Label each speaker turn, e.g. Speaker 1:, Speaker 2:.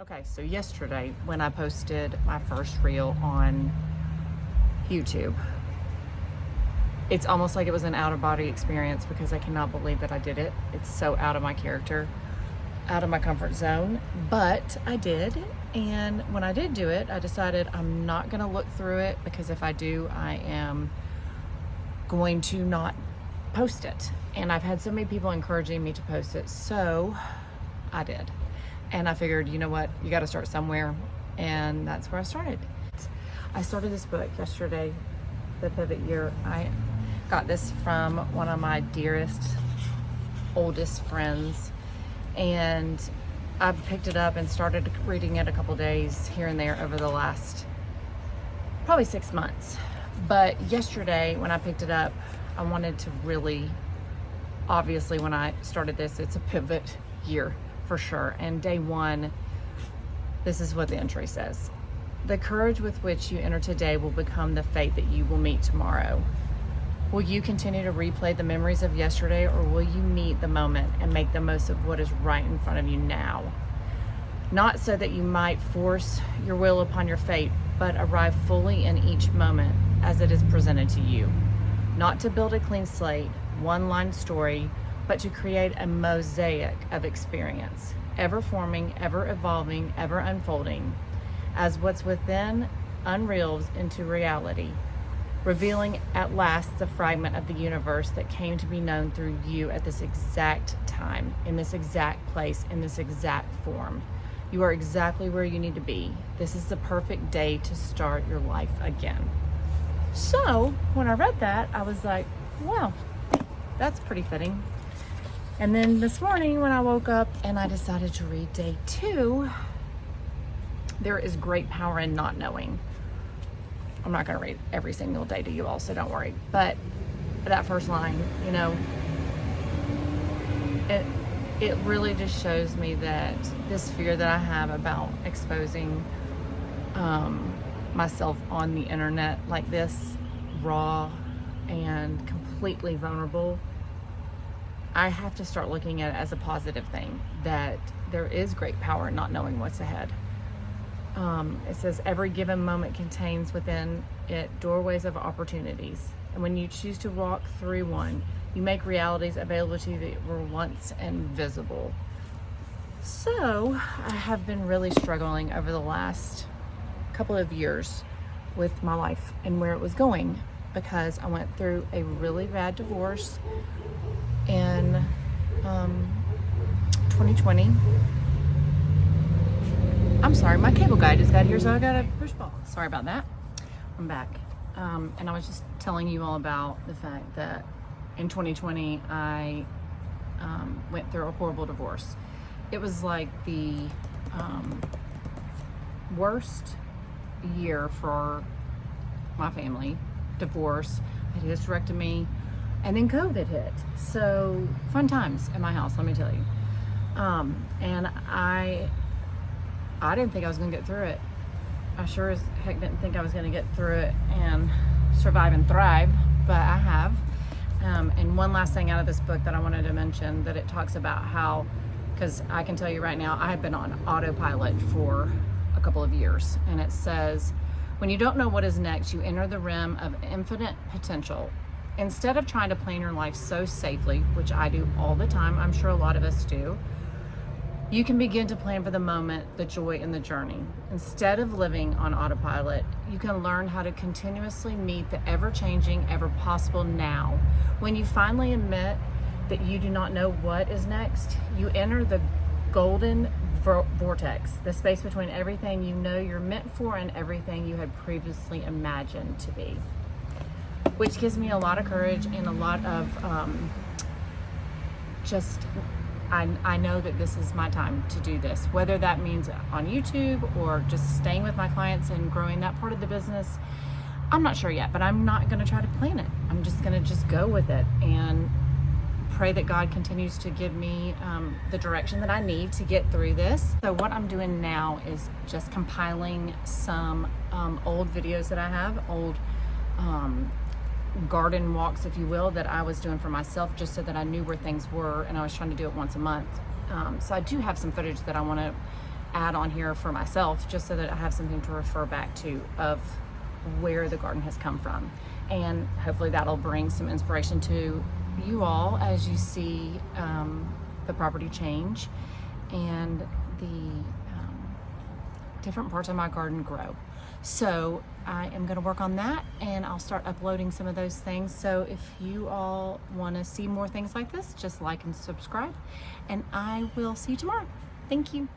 Speaker 1: Okay, so yesterday when I posted my first reel on YouTube, it's almost like it was an out of body experience because I cannot believe that I did it. It's so out of my character, out of my comfort zone, but I did. And when I did do it, I decided I'm not going to look through it because if I do, I am going to not post it. And I've had so many people encouraging me to post it, so I did. And I figured, you know what, you got to start somewhere. And that's where I started. I started this book yesterday, The Pivot Year. I got this from one of my dearest, oldest friends. And I picked it up and started reading it a couple days here and there over the last probably 6 months. But yesterday when I picked it up, I wanted to really, obviously when I started this, it's a pivot year for sure. And day one, this is what the entry says. The courage with which you enter today will become the fate that you will meet tomorrow. Will you continue to replay the memories of yesterday, or will you meet the moment and make the most of what is right in front of you now? Not so that you might force your will upon your fate, but arrive fully in each moment as it is presented to you. Not to build a clean slate, one-line story, but to create a mosaic of experience, ever forming, ever evolving, ever unfolding, as what's within unreels into reality, revealing at last the fragment of the universe that came to be known through you at this exact time, in this exact place, in this exact form. You are exactly where you need to be. This is the perfect day to start your life again. So when I read that, I was like, wow, that's pretty fitting. And then this morning when I woke up and I decided to read day 2, there is great power in not knowing. I'm not going to read every single day to you all, so don't worry. But that first line, you know, it really just shows me that this fear that I have about exposing myself on the internet like this, raw and completely vulnerable, I have to start looking at it as a positive thing, that there is great power in not knowing what's ahead. It says every given moment contains within it doorways of opportunities. And when you choose to walk through one, you make realities available to you that were once invisible. So I have been really struggling over the last couple of years with my life and where it was going, because I went through a really bad divorce in 2020. I'm sorry, my cable guy just got here, so I gotta push pause. Sorry about that. I'm back. And I was just telling you all about the fact that in 2020, I went through a horrible divorce. It was like the worst year for my family. Divorce, I had a hysterectomy, and then COVID hit. So fun times at my house, let me tell you. And I didn't think I was gonna get through it. I sure as heck didn't think I was gonna get through it and survive and thrive, but I have. And one last thing out of this book that I wanted to mention, that it talks about how, because I can tell you right now, I have been on autopilot for a couple of years. And it says, when you don't know what is next, you enter the realm of infinite potential. Instead of trying to plan your life so safely, which I do all the time, I'm sure a lot of us do, you can begin to plan for the moment, the joy, and the journey. Instead of living on autopilot, you can learn how to continuously meet the ever-changing, ever-possible now. When you finally admit that you do not know what is next, you enter the golden vortex, the space between everything you know you're meant for and everything you had previously imagined to be. Which gives me a lot of courage and a lot of I know that this is my time to do this, whether that means on YouTube or just staying with my clients and growing that part of the business. I'm not sure yet, but I'm not going to try to plan it. I'm just going to go with it and pray that God continues to give me the direction that I need to get through this. So what I'm doing now is just compiling some old videos that I have, old garden walks, if you will, that I was doing for myself, just so that I knew where things were, and I was trying to do it once a month. So I do have some footage that I want to add on here for myself, just so that I have something to refer back to of where the garden has come from. And hopefully that'll bring some inspiration to you all as you see the property change and the different parts of my garden grow. So I am going to work on that, and I'll start uploading some of those things. So if you all want to see more things like this, just like and subscribe, and I will see you tomorrow. Thank you.